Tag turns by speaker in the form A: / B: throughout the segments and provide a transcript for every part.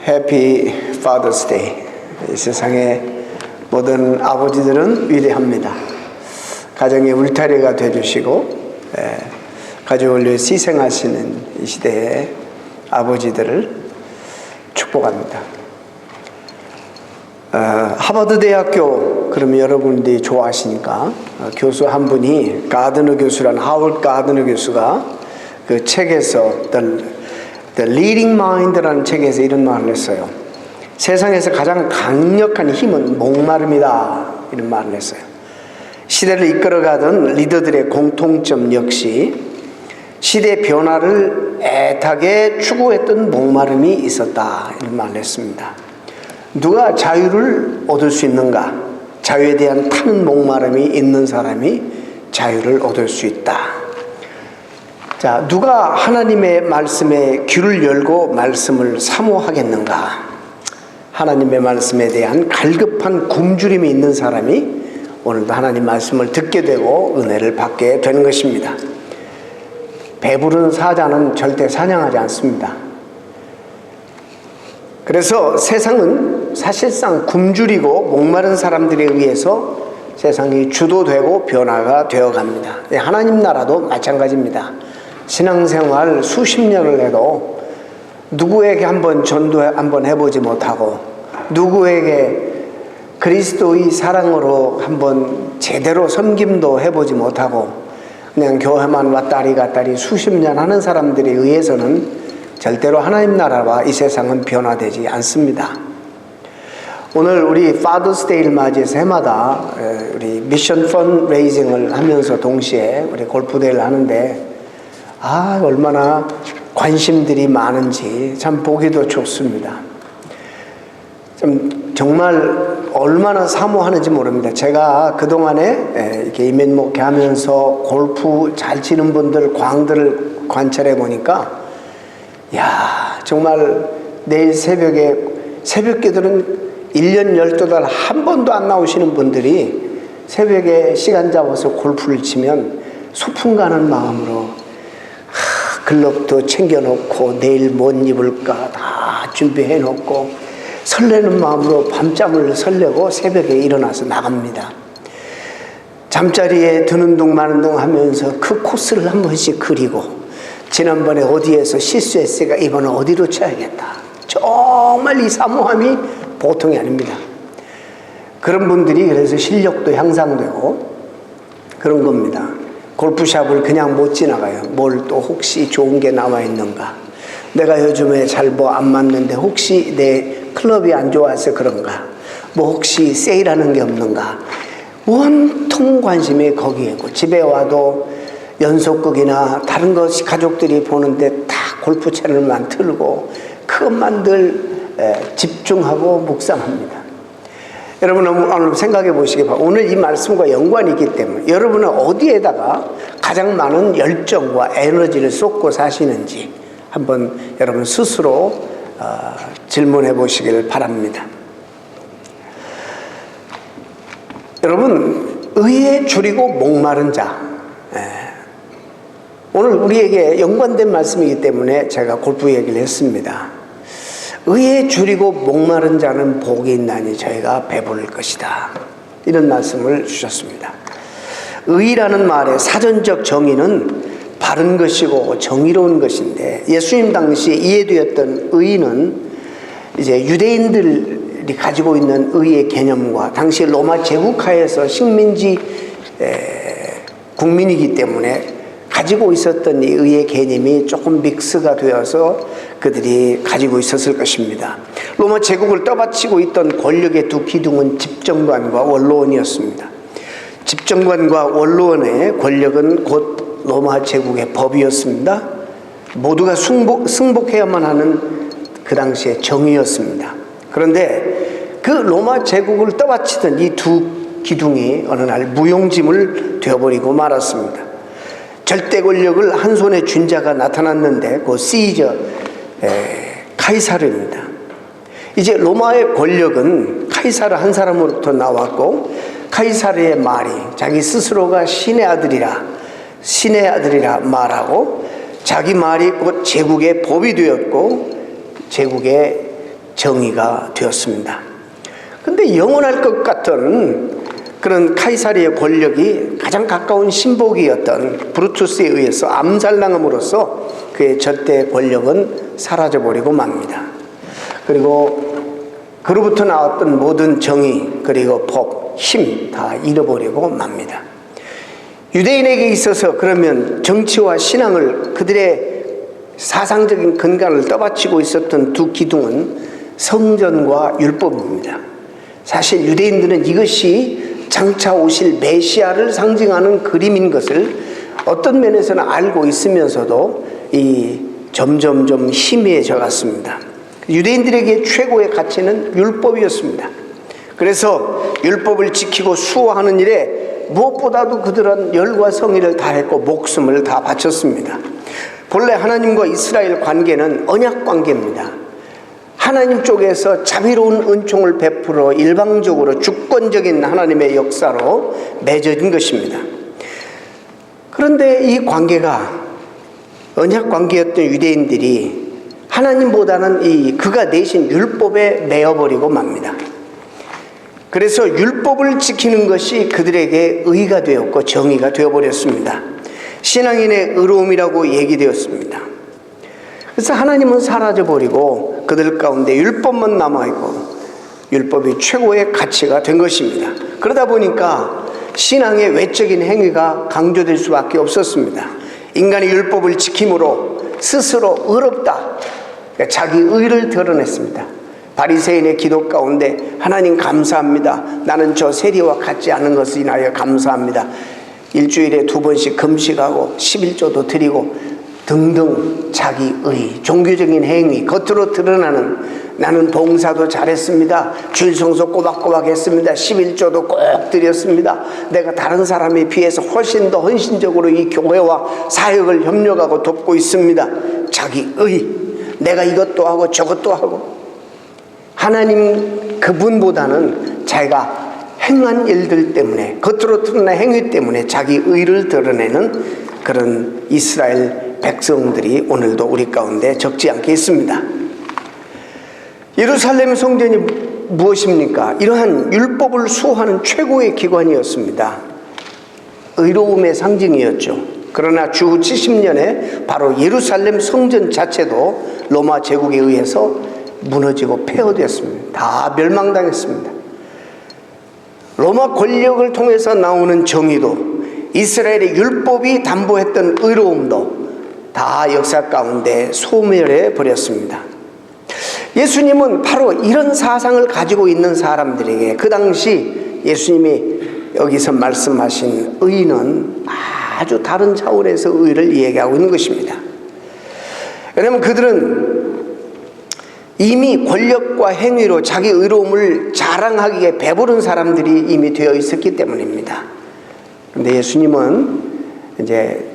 A: 해피 파더스 데이. 이 세상의 모든 아버지들은 위대합니다. 가정의 울타리가 되어주시고 가족을 위해 희생하시는 이 시대의 아버지들을 축복합니다. 하버드 대학교, 그러면 여러분들이 좋아하시니까 교수 한 분이 가드너 교수라는 하워드 가드너 교수가 그 책에서 The Leading Mind라는 책에서 이런 말을 했어요. 세상에서 가장 강력한 힘은 목마름이다, 이런 말을 했어요. 시대를 이끌어가던 리더들의 공통점 역시 시대 변화를 애타게 추구했던 목마름이 있었다, 이런 말을 했습니다. 누가 자유를 얻을 수 있는가? 자유에 대한 타는 목마름이 있는 사람이 자유를 얻을 수 있다. 자, 누가 하나님의 말씀에 귀를 열고 말씀을 사모하겠는가? 하나님의 말씀에 대한 갈급한 굶주림이 있는 사람이 오늘도 하나님 말씀을 듣게 되고 은혜를 받게 되는 것입니다. 배부른 사자는 절대 사냥하지 않습니다. 그래서 세상은 사실상 굶주리고 목마른 사람들에 의해서 세상이 주도되고 변화가 되어갑니다. 하나님 나라도 마찬가지입니다. 신앙생활 수십 년을 해도 누구에게 한번 전도 한번 해보지 못하고 누구에게 그리스도의 사랑으로 한번 제대로 섬김도 해보지 못하고 그냥 교회만 왔다리 갔다리 수십 년 하는 사람들에 의해서는 절대로 하나님 나라와 이 세상은 변화되지 않습니다. 오늘 우리 파더스 데이를 맞이해서 해마다 우리 미션 펀레이징을 하면서 동시에 우리 골프대회를 하는데 얼마나 관심들이 많은지 참 보기도 좋습니다. 정말 얼마나 사모하는지 모릅니다. 제가 그동안에 이렇게 이민 목회하면서 골프 잘 치는 분들, 광들을 관찰해 보니까 정말 내일 새벽 기도는 1년 12달 한 번도 안 나오시는 분들이 새벽에 시간 잡아서 골프를 치면 소풍 가는 마음으로 글럽도 챙겨놓고 내일 못 입을까 다 준비해놓고 설레는 마음으로 밤잠을 설레고 새벽에 일어나서 나갑니다. 잠자리에 드는 둥 마는 둥 하면서 그 코스를 한 번씩 그리고 지난번에 어디에서 실수했으니까 이번엔 어디로 쳐야겠다. 정말 이 사모함이 보통이 아닙니다. 그런 분들이 그래서 실력도 향상되고 그런 겁니다. 골프샵을 그냥 못 지나가요. 뭘 또 혹시 좋은 게 나와 있는가? 내가 요즘에 잘 안 맞는데 혹시 내 클럽이 안 좋아서 그런가? 혹시 세일하는 게 없는가? 온통 관심이 거기에고 집에 와도 연속극이나 다른 것이 가족들이 보는데 다 골프 채널만 틀고 그것만 늘 집중하고 묵상합니다. 여러분 오늘 생각해 보시기 바랍니다. 오늘 이 말씀과 연관이 있기 때문에 여러분은 어디에다가 가장 많은 열정과 에너지를 쏟고 사시는지 한번 여러분 스스로 질문해 보시길 바랍니다. 여러분, 의에 줄이고 목마른 자. 오늘 우리에게 연관된 말씀이기 때문에 제가 골프 얘기를 했습니다. 의에 줄이고 목마른 자는 복이 있나니 저희가 배부를 것이다. 이런 말씀을 주셨습니다. 의라는 말의 사전적 정의는 바른 것이고 정의로운 것인데 예수님 당시 이해되었던 의는 이제 유대인들이 가지고 있는 의의 개념과 당시 로마 제국하에서 식민지 국민이기 때문에 가지고 있었던 이 의의 개념이 조금 믹스가 되어서 그들이 가지고 있었을 것입니다. 로마 제국을 떠받치고 있던 권력의 두 기둥은 집정관과 원로원이었습니다. 집정관과 원로원의 권력은 곧 로마 제국의 법이었습니다. 모두가 승복해야만 하는 그 당시의 정의였습니다. 그런데 그 로마 제국을 떠받치던 이 두 기둥이 어느 날 무용지물 되어버리고 말았습니다. 절대 권력을 한 손에 쥔 자가 나타났는데 그 시저 카이사르입니다. 이제 로마의 권력은 카이사르 한 사람으로부터 나왔고 카이사르의 말이 자기 스스로가 신의 아들이라 말하고 자기 말이 곧 제국의 법이 되었고 제국의 정의가 되었습니다. 근데 영원할 것 같은 그런 카이사르의 권력이 가장 가까운 신복이었던 브루투스에 의해서 암살당함으로써 그의 절대 권력은 사라져버리고 맙니다. 그리고 그로부터 나왔던 모든 정의, 그리고 법, 힘 다 잃어버리고 맙니다. 유대인에게 있어서 그러면 정치와 신앙을 그들의 사상적인 근간을 떠받치고 있었던 두 기둥은 성전과 율법입니다. 사실 유대인들은 이것이 장차 오실 메시아를 상징하는 그림인 것을 어떤 면에서는 알고 있으면서도 점점점 희미해져 갔습니다. 유대인들에게 최고의 가치는 율법이었습니다. 그래서 율법을 지키고 수호하는 일에 무엇보다도 그들은 열과 성의를 다했고 목숨을 다 바쳤습니다. 본래 하나님과 이스라엘 관계는 언약 관계입니다. 하나님 쪽에서 자비로운 은총을 베풀어 일방적으로 주권적인 하나님의 역사로 맺어진 것입니다. 그런데 이 관계가 언약 관계였던 유대인들이 하나님보다는 그가 내신 율법에 매여버리고 맙니다. 그래서 율법을 지키는 것이 그들에게 의가 되었고 정의가 되어버렸습니다. 신앙인의 의로움이라고 얘기되었습니다. 그래서 하나님은 사라져버리고 그들 가운데 율법만 남아있고 율법이 최고의 가치가 된 것입니다. 그러다 보니까 신앙의 외적인 행위가 강조될 수밖에 없었습니다. 인간이 율법을 지킴으로 스스로 의롭다, 자기 의를 드러냈습니다. 바리새인의 기도 가운데 하나님 감사합니다. 나는 저 세리와 같지 않은 것을 인하여 감사합니다. 일주일에 2번씩 금식하고 11조도 드리고 등등 자기의 종교적인 행위, 겉으로 드러나는 나는 봉사도 잘했습니다. 주일 성소 꼬박꼬박 했습니다. 11조도 꼭 드렸습니다. 내가 다른 사람에 비해서 훨씬 더 헌신적으로 이 교회와 사역을 협력하고 돕고 있습니다. 자기의, 내가 이것도 하고 저것도 하고. 하나님 그분보다는 자기가 행한 일들 때문에, 겉으로 드러난 행위 때문에 자기 의를 드러내는 그런 이스라엘 백성들이 오늘도 우리 가운데 적지 않게 있습니다. 예루살렘 성전이 무엇입니까? 이러한 율법을 수호하는 최고의 기관이었습니다. 의로움의 상징이었죠. 그러나 주 70년에 바로 예루살렘 성전 자체도 로마 제국에 의해서 무너지고 폐허되었습니다. 다 멸망당했습니다. 로마 권력을 통해서 나오는 정의도, 이스라엘의 율법이 담보했던 의로움도 다 역사 가운데 소멸해 버렸습니다. 예수님은 바로 이런 사상을 가지고 있는 사람들에게 그 당시 예수님이 여기서 말씀하신 의는 아주 다른 차원에서 의를 얘기하고 있는 것입니다. 왜냐하면 그들은 이미 권력과 행위로 자기 의로움을 자랑하기에 배부른 사람들이 이미 되어 있었기 때문입니다. 그런데 예수님은 이제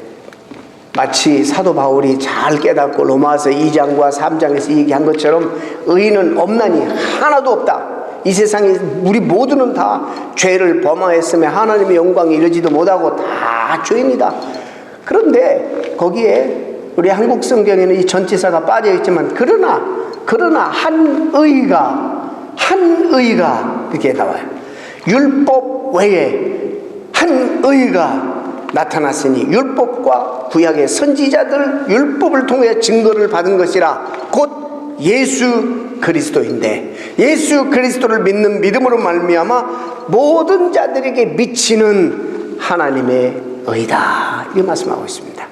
A: 마치 사도 바울이 잘 깨닫고 로마서 2장과 3장에서 얘기한 것처럼 의인은 없나니 하나도 없다. 이 세상에 우리 모두는 다 죄를 범하였으며 하나님의 영광에 이르지도 못하고 다 죄인이다. 그런데 거기에 우리 한국 성경에는 이 전치사가 빠져 있지만 그러나 한 의가 이렇게 나와요. 율법 외에 한 의가 나타났으니 율법과 구약의 선지자들 율법을 통해 증거를 받은 것이라 곧 예수 그리스도인데, 예수 그리스도를 믿는 믿음으로 말미암아 모든 자들에게 미치는 하나님의 의다, 이 말씀하고 있습니다.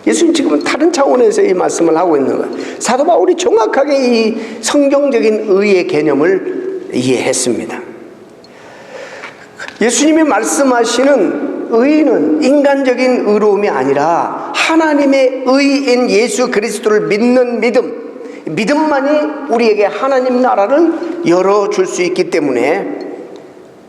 A: 예수님 지금은 다른 차원에서 이 말씀을 하고 있는 거예요. 사도 바울이 정확하게 이 성경적인 의의 개념을 이해했습니다. 예수님이 말씀하시는 의는 인간적인 의로움이 아니라 하나님의 의인 예수 그리스도를 믿는 믿음만이 우리에게 하나님 나라를 열어줄 수 있기 때문에,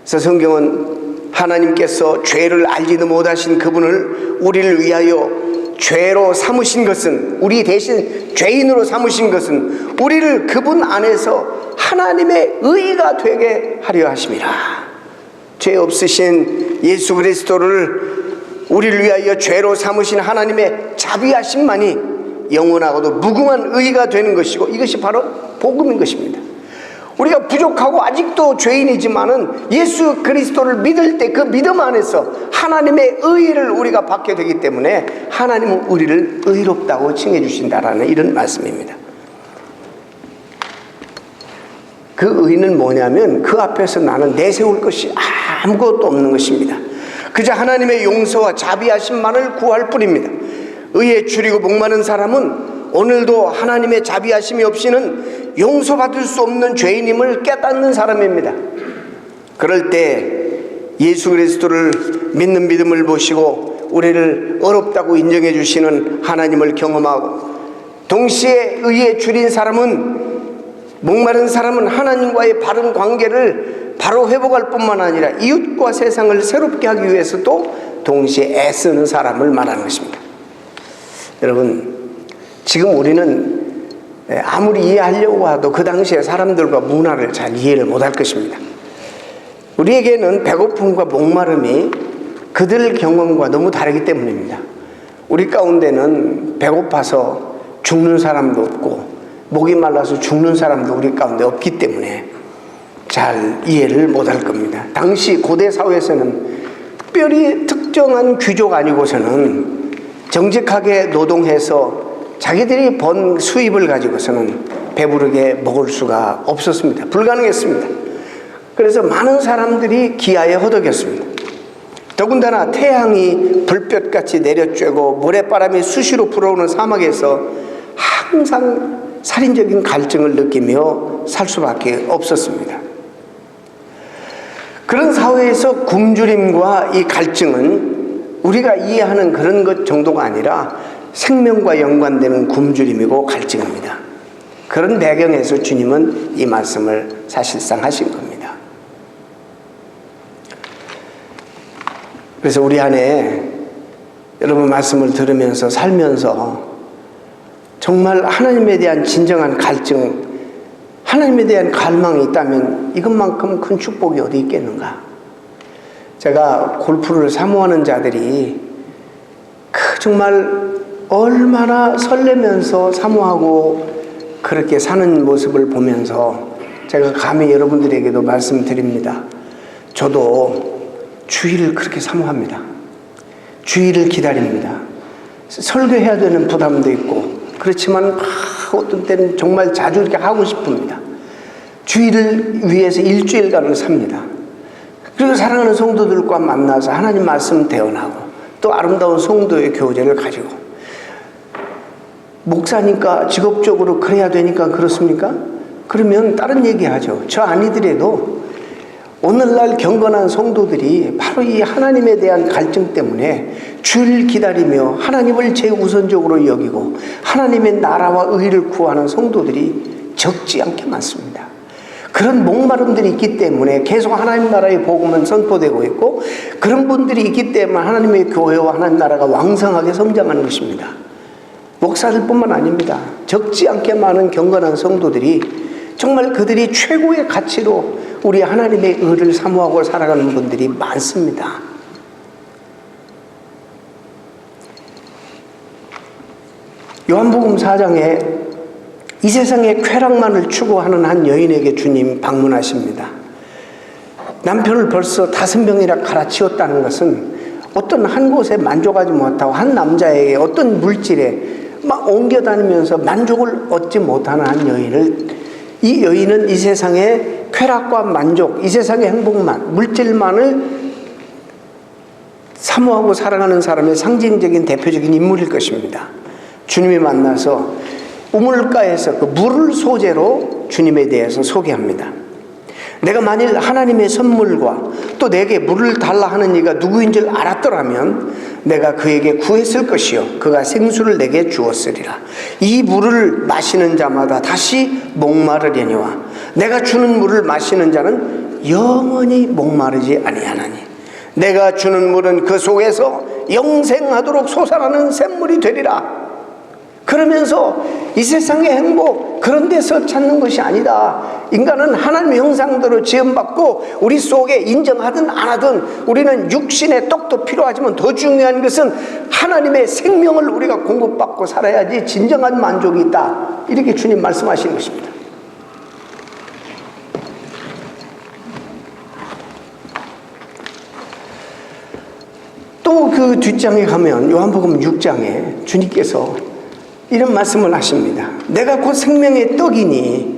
A: 그래서 성경은 하나님께서 죄를 알지도 못하신 그분을 우리를 위하여 죄로 삼으신 것은, 우리 대신 죄인으로 삼으신 것은 우리를 그분 안에서 하나님의 의가 되게 하려 하심이라. 죄 없으신 예수 그리스도를 우리를 위하여 죄로 삼으신 하나님의 자비하심만이 영원하고도 무궁한 의가 되는 것이고, 이것이 바로 복음인 것입니다. 우리가 부족하고 아직도 죄인이지만은 예수 그리스도를 믿을 때 그 믿음 안에서 하나님의 의를 우리가 받게 되기 때문에 하나님은 우리를 의롭다고 칭해 주신다라는 이런 말씀입니다. 그 의는 뭐냐면 그 앞에서 나는 내세울 것이 아무것도 없는 것입니다. 그저 하나님의 용서와 자비하심만을 구할 뿐입니다. 의에 줄이고 목마른 사람은 오늘도 하나님의 자비하심이 없이는 용서받을 수 없는 죄인임을 깨닫는 사람입니다. 그럴 때 예수 그리스도를 믿는 믿음을 보시고 우리를 어렵다고 인정해 주시는 하나님을 경험하고, 동시에 의에 줄인 사람은, 목마른 사람은 하나님과의 바른 관계를 바로 회복할 뿐만 아니라 이웃과 세상을 새롭게 하기 위해서도 동시에 애쓰는 사람을 말하는 것입니다. 여러분, 지금 우리는 아무리 이해하려고 해도 그 당시에 사람들과 문화를 잘 이해를 못할 것입니다. 우리에게는 배고픔과 목마름이 그들 경험과 너무 다르기 때문입니다. 우리 가운데는 배고파서 죽는 사람도 없고 목이 말라서 죽는 사람도 우리 가운데 없기 때문에 잘 이해를 못할 겁니다. 당시 고대 사회에서는 특별히 특정한 귀족 아니고서는 정직하게 노동해서 자기들이 번 수입을 가지고서는 배부르게 먹을 수가 없었습니다. 불가능했습니다. 그래서 많은 사람들이 기아에 허덕였습니다. 더군다나 태양이 불볕같이 내려쬐고 모래바람이 수시로 불어오는 사막에서 항상 살인적인 갈증을 느끼며 살 수밖에 없었습니다. 그런 사회에서 굶주림과 이 갈증은 우리가 이해하는 그런 것 정도가 아니라 생명과 연관되는 굶주림이고 갈증입니다. 그런 배경에서 주님은 이 말씀을 사실상 하신 겁니다. 그래서 우리 안에 여러분 말씀을 들으면서 살면서 정말 하나님에 대한 진정한 갈증, 하나님에 대한 갈망이 있다면 이것만큼 큰 축복이 어디 있겠는가. 제가 골프를 사모하는 자들이 정말 얼마나 설레면서 사모하고 그렇게 사는 모습을 보면서 제가 감히 여러분들에게도 말씀드립니다. 저도 주일을 그렇게 사모합니다. 주일을 기다립니다. 설교해야 되는 부담도 있고 그렇지만 어떤 때는 정말 자주 이렇게 하고 싶습니다. 주일을 위해서 일주일간을 삽니다. 그리고 사랑하는 성도들과 만나서 하나님 말씀 대언하고 또 아름다운 성도의 교제를 가지고, 목사니까 직업적으로 그래야 되니까 그렇습니까? 그러면 다른 얘기하죠. 저 아니더라도 오늘날 경건한 성도들이 바로 이 하나님에 대한 갈증 때문에 주를 기다리며 하나님을 제우선적으로 여기고 하나님의 나라와 의를 구하는 성도들이 적지 않게 많습니다. 그런 목마름들이 있기 때문에 계속 하나님 나라의 복음은 선포되고 있고, 그런 분들이 있기 때문에 하나님의 교회와 하나님 나라가 왕성하게 성장하는 것입니다. 목사들뿐만 아닙니다. 적지 않게 많은 경건한 성도들이 정말 그들이 최고의 가치로 우리 하나님의 의를 사모하고 살아가는 분들이 많습니다. 요한복음 4장에 이 세상의 쾌락만을 추구하는 한 여인에게 주님 방문하십니다. 남편을 벌써 5명이나 갈아치웠다는 것은 어떤 한 곳에 만족하지 못하고 한 남자에게 어떤 물질에 막 옮겨다니면서 만족을 얻지 못하는 한 여인을, 이 여인은 이 세상의 쾌락과 만족, 이 세상의 행복만, 물질만을 사모하고 살아가는 사람의 상징적인 대표적인 인물일 것입니다. 주님이 만나서 우물가에서 그 물을 소재로 주님에 대해서 소개합니다. 내가 만일 하나님의 선물과 또 내게 물을 달라 하는 이가 누구인 줄 알았더라면 내가 그에게 구했을 것이요 그가 생수를 내게 주었으리라. 이 물을 마시는 자마다 다시 목마르려니와 내가 주는 물을 마시는 자는 영원히 목마르지 아니하나니 내가 주는 물은 그 속에서 영생하도록 솟아나는 샘물이 되리라. 그러면서 이 세상의 행복 그런 데서 찾는 것이 아니다. 인간은 하나님의 형상대로 지음받고 우리 속에 인정하든 안 하든 우리는 육신의 떡도 필요하지만 더 중요한 것은 하나님의 생명을 우리가 공급받고 살아야지 진정한 만족이 있다. 이렇게 주님 말씀하시는 것입니다. 또 그 뒷장에 가면 요한복음 6장에 주님께서 이런 말씀을 하십니다. 내가 곧 생명의 떡이니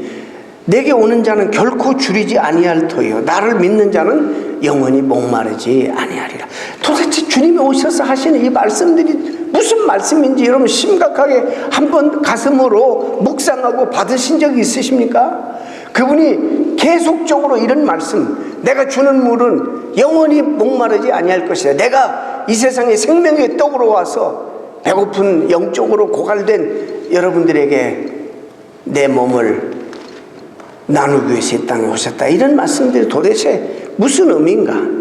A: 내게 오는 자는 결코 줄이지 아니할 터요 나를 믿는 자는 영원히 목마르지 아니하리라. 도대체 주님이 오셔서 하시는 이 말씀들이 무슨 말씀인지 여러분 심각하게 한번 가슴으로 묵상하고 받으신 적이 있으십니까? 그분이 계속적으로 이런 말씀, 내가 주는 물은 영원히 목마르지 아니할 것이다. 내가 이 세상에 생명의 떡으로 와서 배고픈 영적으로 고갈된 여러분들에게 내 몸을 나누기 위해서 이 땅에 오셨다. 이런 말씀들이 도대체 무슨 의미인가?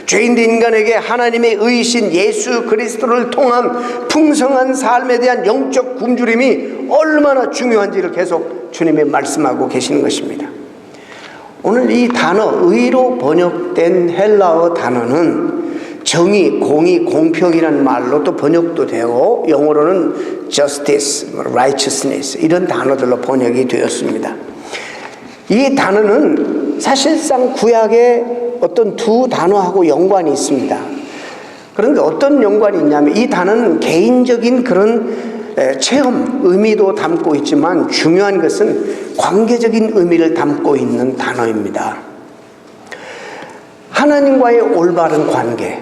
A: 죄인된 인간에게 하나님의 의이신 예수 그리스도를 통한 풍성한 삶에 대한 영적 굶주림이 얼마나 중요한지를 계속 주님이 말씀하고 계시는 것입니다. 오늘 이 단어 의로 번역된 헬라어 단어는 정의, 공의, 공평이라는 말로 또 번역도 되고 영어로는 justice, righteousness 이런 단어들로 번역이 되었습니다. 이 단어는 사실상 구약의 어떤 두 단어하고 연관이 있습니다. 그런데 어떤 연관이 있냐면 이 단어는 개인적인 그런 체험, 의미도 담고 있지만 중요한 것은 관계적인 의미를 담고 있는 단어입니다. 하나님과의 올바른 관계,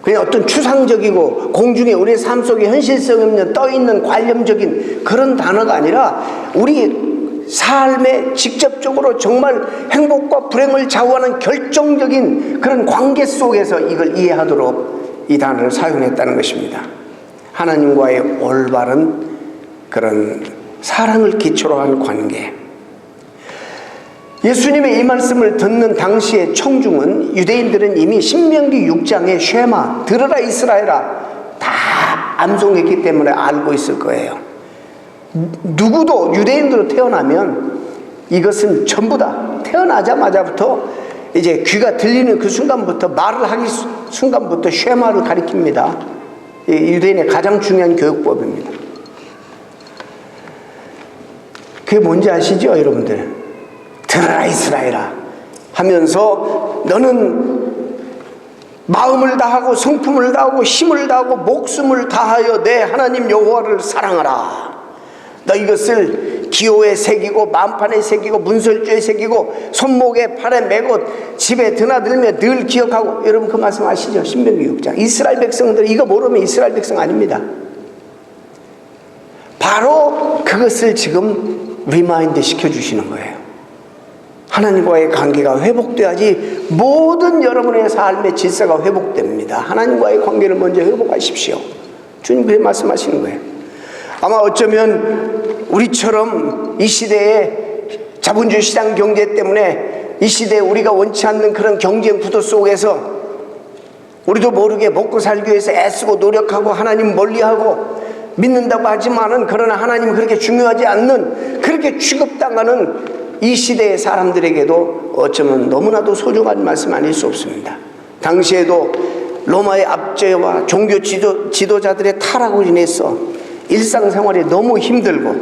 A: 그냥 어떤 추상적이고 공중에 우리의 삶 속에 현실성 없는 떠있는 관념적인 그런 단어가 아니라 우리 삶에 직접적으로 정말 행복과 불행을 좌우하는 결정적인 그런 관계 속에서 이걸 이해하도록 이 단어를 사용했다는 것입니다. 하나님과의 올바른 그런 사랑을 기초로 한 관계. 예수님의 이 말씀을 듣는 당시의 청중은 유대인들은 이미 신명기 6장의 쉐마, 들으라 이스라엘아 다 암송했기 때문에 알고 있을 거예요. 누구도 유대인으로 태어나면 이것은 전부 다 태어나자마자부터 이제 귀가 들리는 그 순간부터 말을 하기 순간부터 쉐마를 가리킵니다. 유대인의 가장 중요한 교육법입니다. 그게 뭔지 아시죠, 여러분들? 들어라 이스라엘아 하면서 너는 마음을 다하고 성품을 다하고 힘을 다하고 목숨을 다하여 내 하나님 여호와를 사랑하라. 너 이것을 기호에 새기고 만판에 새기고 문설주에 새기고 손목에 팔에 메고 집에 드나들며 늘 기억하고. 여러분 그 말씀 아시죠? 신명기 6장. 이스라엘 백성들 이거 모르면 이스라엘 백성 아닙니다. 바로 그것을 지금 리마인드 시켜주시는 거예요. 하나님과의 관계가 회복돼야지 모든 여러분의 삶의 질서가 회복됩니다. 하나님과의 관계를 먼저 회복하십시오. 주님 그렇게 말씀하시는 거예요. 아마 어쩌면 우리처럼 이 시대에 자본주의 시장 경제 때문에 이 시대에 우리가 원치 않는 그런 경쟁 구도 속에서 우리도 모르게 먹고 살기 위해서 애쓰고 노력하고 하나님 멀리하고 믿는다고 하지만은 그러나 하나님 그렇게 중요하지 않는 그렇게 취급당하는 이 시대의 사람들에게도 어쩌면 너무나도 소중한 말씀 아닐 수 없습니다. 당시에도 로마의 압제와 종교 지도자들의 타락으로 인해서 일상생활이 너무 힘들고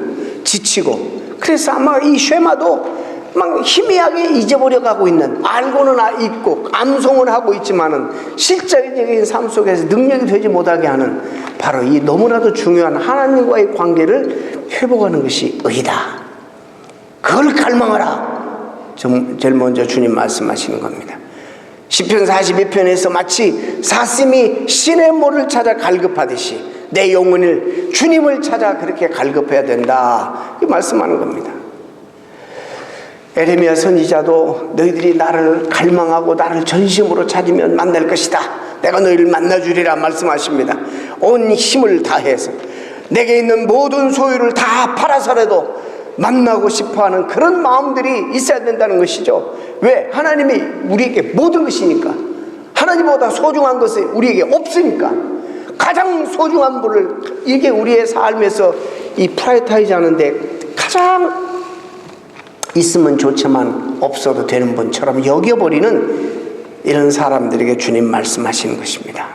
A: 지치고 그래서 아마 이 쉐마도 막 희미하게 잊어버려 가고 있는, 알고는 있고 암송을 하고 있지만은 실제적인 삶 속에서 능력이 되지 못하게 하는 바로 이 너무나도 중요한 하나님과의 관계를 회복하는 것이 의다. 그걸 갈망하라. 제일 먼저 주님 말씀하시는 겁니다. 시편 42편에서 마치 사슴이 신의 모를 찾아 갈급하듯이 내 영혼을 주님을 찾아 그렇게 갈급해야 된다. 이 말씀하는 겁니다. 에레미야 선지자도 너희들이 나를 갈망하고 나를 전심으로 찾으면 만날 것이다. 내가 너희를 만나주리라 말씀하십니다. 온 힘을 다해서 내게 있는 모든 소유를 다 팔아서라도 만나고 싶어하는 그런 마음들이 있어야 된다는 것이죠. 왜? 하나님이 우리에게 모든 것이니까. 하나님보다 소중한 것이 우리에게 없으니까. 가장 소중한 분을, 이게 우리의 삶에서 이 프라이어타이즈 하는데 가장 있으면 좋지만 없어도 되는 분처럼 여겨버리는 이런 사람들에게 주님 말씀하시는 것입니다.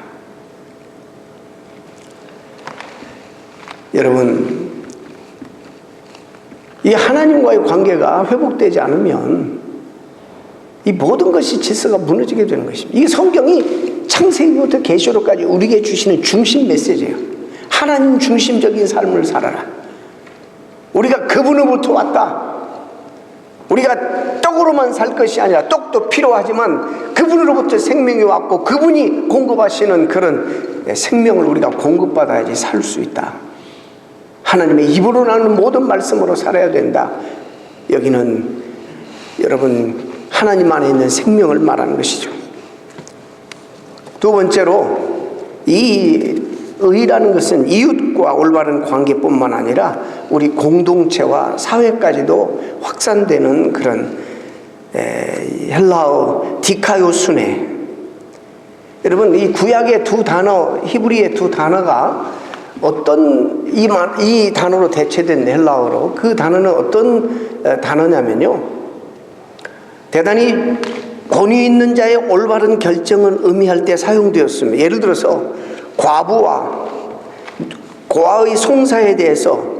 A: 여러분, 이 하나님과의 관계가 회복되지 않으면 이 모든 것이 질서가 무너지게 되는 것입니다. 이게 성경이 창세기부터 계시록까지 우리에게 주시는 중심 메시지예요. 하나님 중심적인 삶을 살아라. 우리가 그분으로부터 왔다. 우리가 떡으로만 살 것이 아니라 떡도 필요하지만 그분으로부터 생명이 왔고 그분이 공급하시는 그런 생명을 우리가 공급받아야지 살 수 있다. 하나님의 입으로 나오는 모든 말씀으로 살아야 된다. 여기는 여러분 하나님 안에 있는 생명을 말하는 것이죠. 두 번째로 이 의라는 것은 이웃과 올바른 관계뿐만 아니라 우리 공동체와 사회까지도 확산되는 그런 헬라어 디카요순에, 여러분 이 구약의 두 단어, 히브리의 두 단어가 어떤 이 단어로 대체된 헬라어로, 그 단어는 어떤 단어냐면요, 대단히 권위 있는 자의 올바른 결정을 의미할 때 사용되었습니다. 예를 들어서 과부와 고아의 송사에 대해서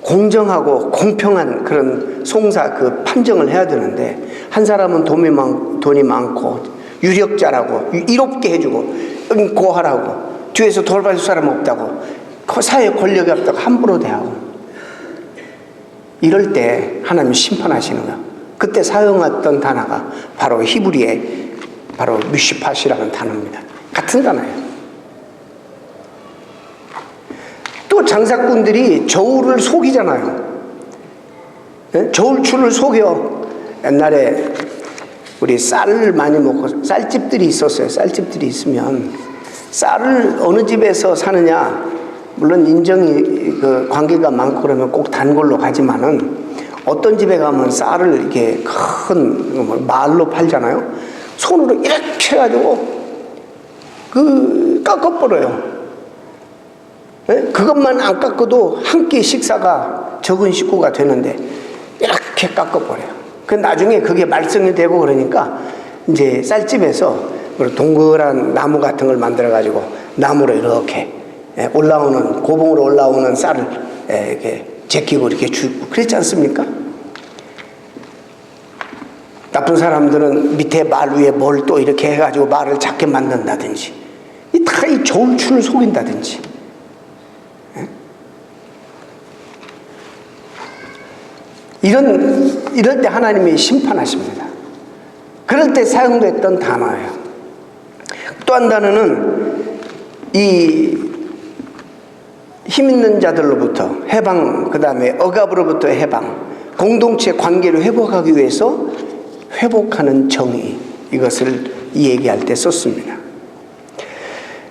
A: 공정하고 공평한 그런 송사 그 판정을 해야 되는데, 한 사람은 돈이 많고 유력자라고 이롭게 해주고, 여기 고아라고 뒤에서 돌봐줄 사람 없다고, 사회에 권력이 없다고 함부로 대하고, 이럴 때 하나님 심판하시는 거예요. 그때 사용했던 단어가 바로 히브리의 바로 미슈팟이라는 단어입니다. 같은 단어예요. 또 장사꾼들이 저울을 속이잖아요. 저울추를 속여. 옛날에 우리 쌀을 많이 먹고 쌀집들이 있었어요. 쌀집들이 있으면 쌀을 어느 집에서 사느냐, 물론 인정이 그 관계가 많고 그러면 꼭 단골로 가지만은, 어떤 집에 가면 쌀을 이렇게 큰 말로 팔잖아요. 손으로 이렇게 해가지고 깎아버려요. 그것만 안 깎아도 한 끼 식사가 적은 식구가 되는데 이렇게 깎아버려요. 그 나중에 그게 말썽이 되고 그러니까 이제 쌀집에서 동그란 나무 같은 걸 만들어가지고 나무로 이렇게 올라오는, 고봉으로 올라오는 쌀을 이렇게 제끼고 이렇게 주고 그랬지 않습니까? 나쁜 사람들은 밑에 말 위에 뭘 또 이렇게 해가지고 말을 작게 만든다든지, 다 이 저울추를 속인다든지. 이럴 때 하나님이 심판하십니다. 그럴 때 사용됐던 단어예요. 또 한 단어는 이 힘 있는 자들로부터 해방, 그 다음에 억압으로부터 해방, 공동체 관계를 회복하기 위해서 회복하는 정의, 이것을 얘기할 때 썼습니다.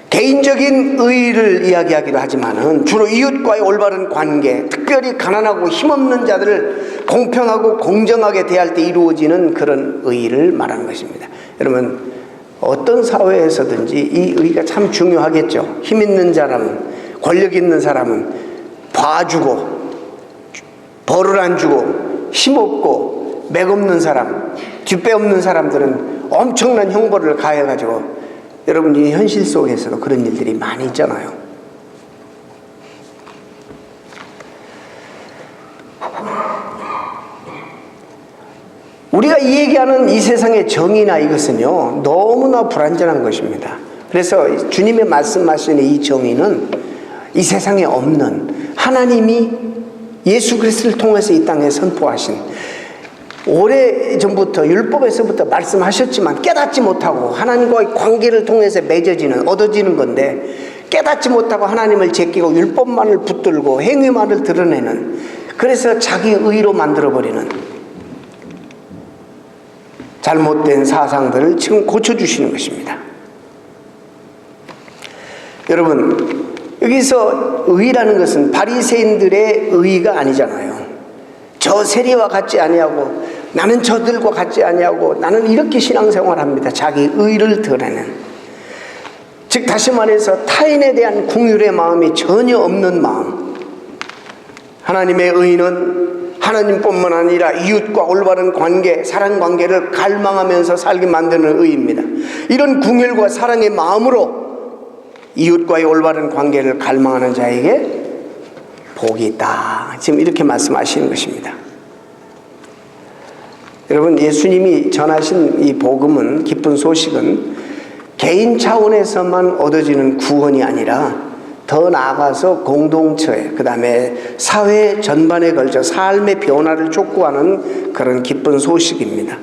A: 개인적인 의의를 이야기하기도 하지만은 주로 이웃과의 올바른 관계, 특별히 가난하고 힘없는 자들을 공평하고 공정하게 대할 때 이루어지는 그런 의의를 말하는 것입니다. 여러분, 어떤 사회에서든지 이 의의가 참 중요하겠죠. 힘 있는 사람은, 권력 있는 사람은 봐주고 벌을 안 주고, 힘없고 맥없는 사람, 뒷배 없는 사람들은 엄청난 형벌을 가해가지고, 여러분 이 현실 속에서도 그런 일들이 많이 있잖아요. 우리가 이 얘기하는 이 세상의 정의나 이것은요, 너무나 불완전한 것입니다. 그래서 주님의 말씀하시는 이 정의는 이 세상에 없는, 하나님이 예수 그리스도를 통해서 이 땅에 선포하신, 오래전부터 율법에서부터 말씀하셨지만 깨닫지 못하고 하나님과의 관계를 통해서 맺어지는, 얻어지는 건데, 깨닫지 못하고 하나님을 제끼고 율법만을 붙들고 행위만을 드러내는, 그래서 자기 의로 만들어버리는 잘못된 사상들을 지금 고쳐주시는 것입니다. 여러분, 여기서 의라는 것은 바리새인들의 의가 아니잖아요. 저 세리와 같지 아니하고, 나는 저들과 같지 아니하고, 나는 이렇게 신앙생활합니다. 자기 의를 드러내는, 즉 다시 말해서 타인에 대한 긍휼의 마음이 전혀 없는 마음. 하나님의 의는 하나님뿐만 아니라 이웃과 올바른 관계, 사랑 관계를 갈망하면서 살게 만드는 의입니다. 이런 긍휼과 사랑의 마음으로 이웃과의 올바른 관계를 갈망하는 자에게 복이 있다. 지금 이렇게 말씀하시는 것입니다. 여러분, 예수님이 전하신 이 복음은, 기쁜 소식은 개인 차원에서만 얻어지는 구원이 아니라 더 나아가서 공동체, 그 다음에 사회 전반에 걸쳐 삶의 변화를 촉구하는 그런 기쁜 소식입니다.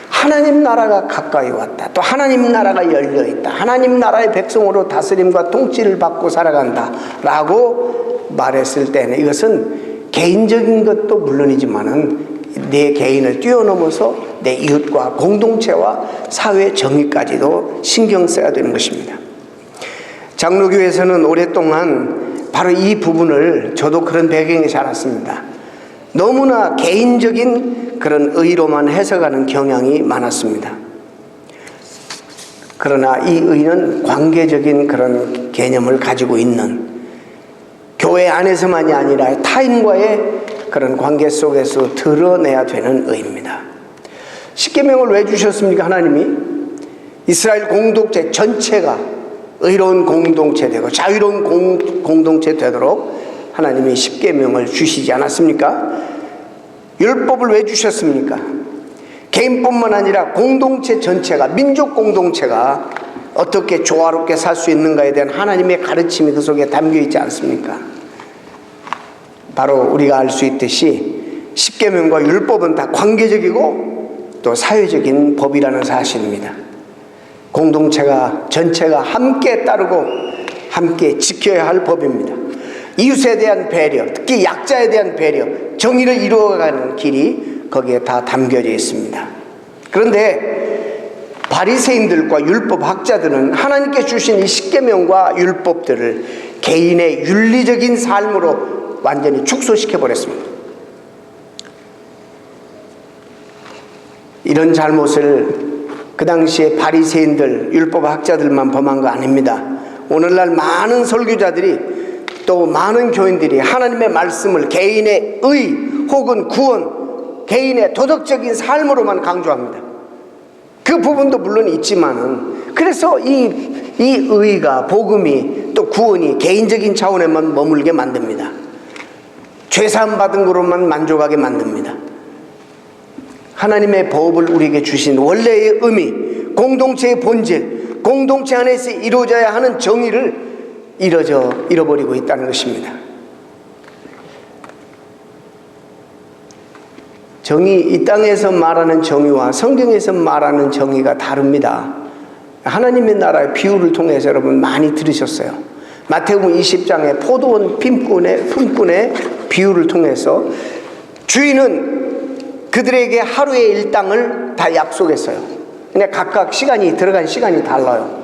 A: 하나님 나라가 가까이 왔다. 또 하나님 나라가 열려있다. 하나님 나라의 백성으로 다스림과 통치를 받고 살아간다 라고 말했을 때는 이것은 개인적인 것도 물론이지만은 내 개인을 뛰어넘어서 내 이웃과 공동체와 사회 정의까지도 신경 써야 되는 것입니다. 장로교에서는 오랫동안 바로 이 부분을, 저도 그런 배경에 자랐습니다, 너무나 개인적인 그런 의로만 해석하는 경향이 많았습니다. 그러나 이 의는 관계적인 그런 개념을 가지고 있는, 교회 안에서만이 아니라 타인과의 그런 관계 속에서 드러내야 되는 의입니다. 십계명을 왜 주셨습니까? 하나님이 이스라엘 공동체 전체가 의로운 공동체 되고 자유로운 공동체 되도록 하나님이 십계명을 주시지 않았습니까? 율법을 왜 주셨습니까? 개인뿐만 아니라 공동체 전체가, 민족 공동체가 어떻게 조화롭게 살 수 있는가에 대한 하나님의 가르침이 그 속에 담겨 있지 않습니까? 바로 우리가 알 수 있듯이 십계명과 율법은 다 관계적이고 또 사회적인 법이라는 사실입니다. 공동체가 전체가 함께 따르고 함께 지켜야 할 법입니다. 이웃에 대한 배려, 특히 약자에 대한 배려, 정의를 이루어가는 길이 거기에 다 담겨져 있습니다. 그런데 바리새인들과 율법학자들은 하나님께 주신 이 십계명과 율법들을 개인의 윤리적인 삶으로 완전히 축소시켜 버렸습니다. 이런 잘못을 그 당시에 바리새인들, 율법학자들만 범한 거 아닙니다. 오늘날 많은 설교자들이 또 많은 교인들이 하나님의 말씀을 개인의 의 혹은 구원, 개인의 도덕적인 삶으로만 강조합니다. 그 부분도 물론 있지만은, 그래서 이 의가, 복음이, 또 구원이 개인적인 차원에만 머물게 만듭니다. 죄사함 받은 것으로만 만족하게 만듭니다. 하나님의 법을 우리에게 주신 원래의 의미, 공동체의 본질, 공동체 안에서 이루어져야 하는 정의를 잃어버리고 있다는 것입니다. 정의, 이 땅에서 말하는 정의와 성경에서 말하는 정의가 다릅니다. 하나님의 나라의 비유를 통해서 여러분 많이 들으셨어요. 마태복음 20장의 포도원 품꾼의 비유를 통해서 주인은 그들에게 하루의 일당을 다 약속했어요. 그냥 각각 들어간 시간이 달라요.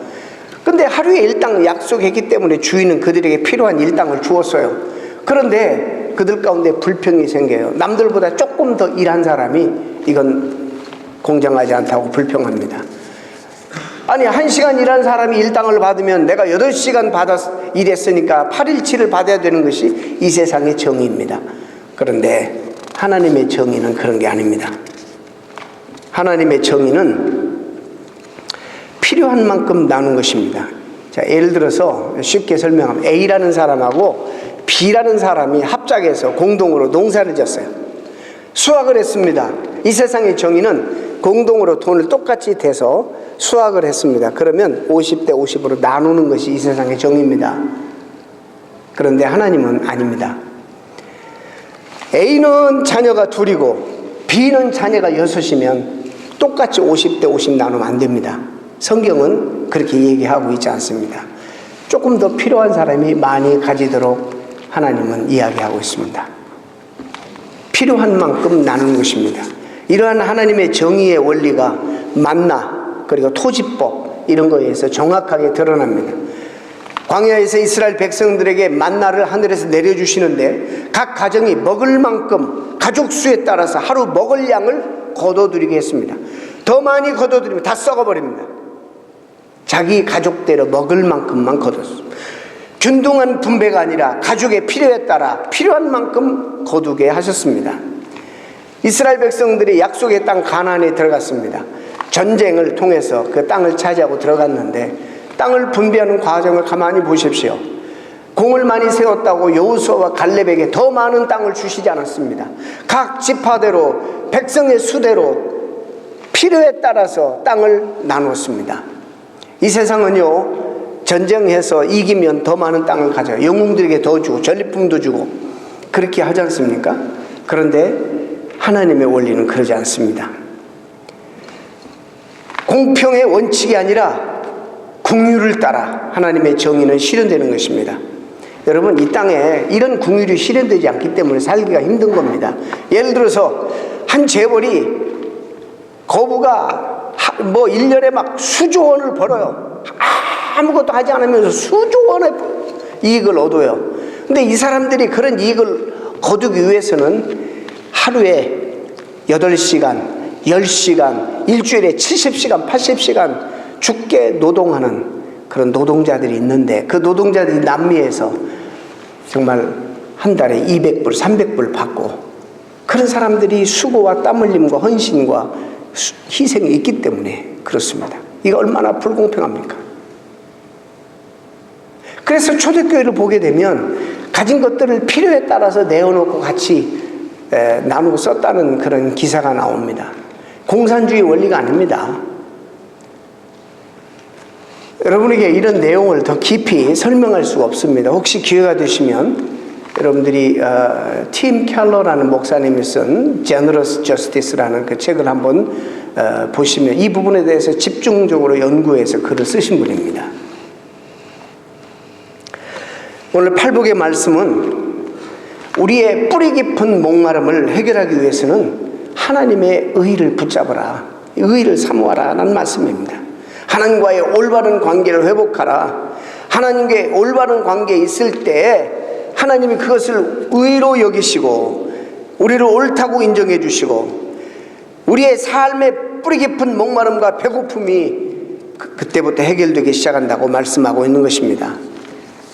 A: 근데 하루의 일당 약속했기 때문에 주인은 그들에게 필요한 일당을 주었어요. 그런데 그들 가운데 불평이 생겨요. 남들보다 조금 더 일한 사람이 이건 공정하지 않다고 불평합니다. 아니, 1시간 일한 사람이 일당을 받으면 내가 8시간 일했으니까 8일치를 받아야 되는 것이 이 세상의 정의입니다. 그런데 하나님의 정의는 그런 게 아닙니다. 하나님의 정의는 필요한 만큼 나눈 것입니다. 자, 예를 들어서 쉽게 설명하면 A라는 사람하고 B라는 사람이 합작해서 공동으로 농사를 지었어요. 수확을 했습니다. 이 세상의 정의는 공동으로 돈을 똑같이 대서 수확을 했습니다. 그러면 50대 50으로 나누는 것이 이 세상의 정의입니다. 그런데 하나님은 아닙니다. A는 자녀가 2이고 B는 자녀가 6이면 똑같이 50대 50 나누면 안 됩니다. 성경은 그렇게 얘기하고 있지 않습니다. 조금 더 필요한 사람이 많이 가지도록 하나님은 이야기하고 있습니다. 필요한 만큼 나누는 것입니다. 이러한 하나님의 정의의 원리가 만나, 그리고 토지법, 이런 거에 의해서 정확하게 드러납니다. 광야에서 이스라엘 백성들에게 만나를 하늘에서 내려주시는데 각 가정이 먹을 만큼 가족 수에 따라서 하루 먹을 양을 거둬들이게 했습니다. 더 많이 거둬들이면 다 썩어버립니다. 자기 가족대로 먹을 만큼만 거뒀습니다. 균등한 분배가 아니라 가족의 필요에 따라 필요한 만큼 거두게 하셨습니다. 이스라엘 백성들이 약속의 땅 가나안에 들어갔습니다. 전쟁을 통해서 그 땅을 차지하고 들어갔는데 땅을 분배하는 과정을 가만히 보십시오. 공을 많이 세웠다고 여호수아와 갈렙에게 더 많은 땅을 주시지 않았습니다. 각 지파대로 백성의 수대로 필요에 따라서 땅을 나눴습니다. 이 세상은요, 전쟁해서 이기면 더 많은 땅을 가져요. 영웅들에게 더 주고 전리품도 주고 그렇게 하지 않습니까? 그런데 하나님의 원리는 그러지 않습니다. 공평의 원칙이 아니라 긍휼을 따라 하나님의 정의는 실현되는 것입니다. 여러분, 이 땅에 이런 긍휼이 실현되지 않기 때문에 살기가 힘든 겁니다. 예를 들어서 한 재벌이 거부가 1년에 막 수조 원을 벌어요. 아무것도 하지 않으면서 수조 원의 이익을 얻어요. 근데 이 사람들이 그런 이익을 거두기 위해서는 하루에 8시간, 10시간, 일주일에 70시간, 80시간 죽게 노동하는 그런 노동자들이 있는데, 그 노동자들이 남미에서 정말 한 달에 200불, 300불 받고, 그런 사람들이 수고와 땀 흘림과 헌신과 희생이 있기 때문에 그렇습니다. 이게 얼마나 불공평합니까? 그래서 초대교회를 보게 되면 가진 것들을 필요에 따라서 내어놓고 같이 나누고 썼다는 그런 기사가 나옵니다. 공산주의 원리가 아닙니다. 여러분에게 이런 내용을 더 깊이 설명할 수가 없습니다. 혹시 기회가 되시면 여러분들이 팀 켈러라는 목사님이 쓴 Generous Justice라는 그 책을 한번 보시면 이 부분에 대해서 집중적으로 연구해서 글을 쓰신 분입니다. 오늘 팔복의 말씀은 우리의 뿌리 깊은 목마름을 해결하기 위해서는 하나님의 의를 붙잡아라, 의를 사모하라 라는 말씀입니다. 하나님과의 올바른 관계를 회복하라. 하나님과의 올바른 관계에 있을 때 하나님이 그것을 의로 여기시고 우리를 옳다고 인정해 주시고 우리의 삶의 뿌리 깊은 목마름과 배고픔이 그때부터 해결되기 시작한다고 말씀하고 있는 것입니다.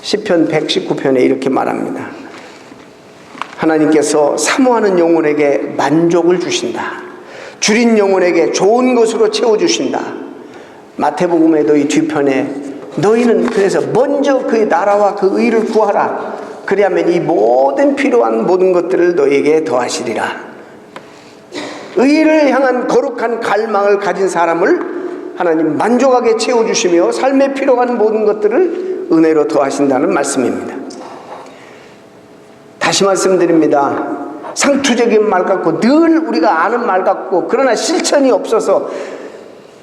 A: 시편 119편에 이렇게 말합니다. 하나님께서 사모하는 영혼에게 만족을 주신다. 줄인 영혼에게 좋은 것으로 채워주신다. 마태복음에도 이 뒤편에 너희는 그래서 먼저 그의 나라와 그 의를 구하라. 그리하면 이 모든 필요한 모든 것들을 너희에게 더하시리라. 의를 향한 거룩한 갈망을 가진 사람을 하나님 만족하게 채워주시며 삶에 필요한 모든 것들을 은혜로 더하신다는 말씀입니다. 다시 말씀드립니다. 상투적인 말 같고 늘 우리가 아는 말 같고 그러나 실천이 없어서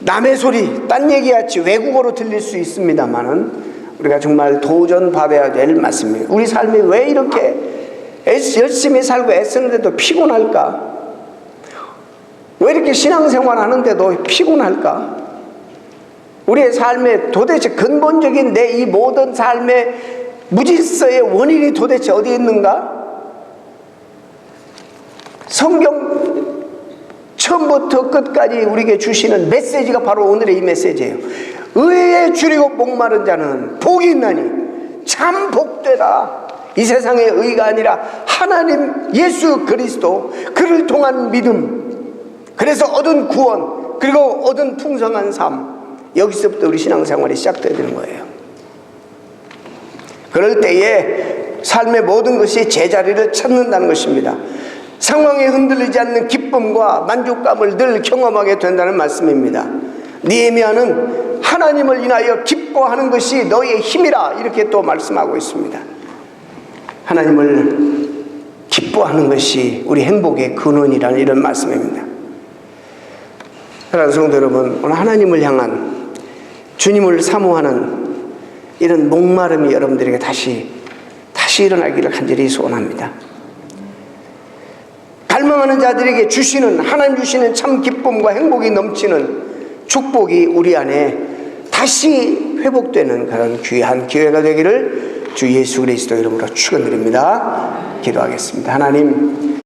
A: 남의 소리, 딴 얘기같이 외국어로 들릴 수 있습니다만은 우리가 정말 도전받아야 될 말씀이에요. 우리 삶이 왜 이렇게 열심히 살고 애쓰는데도 피곤할까? 왜 이렇게 신앙생활 하는데도 피곤할까? 우리의 삶의 도대체 근본적인 내 이 모든 삶의 무질서의 원인이 도대체 어디에 있는가? 성경 처음부터 끝까지 우리에게 주시는 메시지가 바로 오늘의 이 메시지예요. 의에 줄이고 목마른 자는 복이 있나니 참 복되다. 이 세상의 의가 아니라 하나님 예수 그리스도 그를 통한 믿음, 그래서 얻은 구원, 그리고 얻은 풍성한 삶, 여기서부터 우리 신앙생활이 시작돼야 되는 거예요. 그럴 때에 삶의 모든 것이 제자리를 찾는다는 것입니다. 상황에 흔들리지 않는 기쁨과 만족감을 늘 경험하게 된다는 말씀입니다. 느헤미야는 하나님을 인하여 기뻐하는 것이 너희의 힘이라 이렇게 또 말씀하고 있습니다. 하나님을 기뻐하는 것이 우리 행복의 근원이라는 이런 말씀입니다. 사랑하는 성도 여러분, 오늘 하나님을 향한 주님을 사모하는 이런 목마름이 여러분들에게 다시 일어나기를 간절히 소원합니다. 갈망하는 자들에게 주시는 하나님 주시는 참 기쁨과 행복이 넘치는 축복이 우리 안에 다시 회복되는 그런 귀한 기회가 되기를 주 예수 그리스도 이름으로 축원드립니다. 기도하겠습니다. 하나님,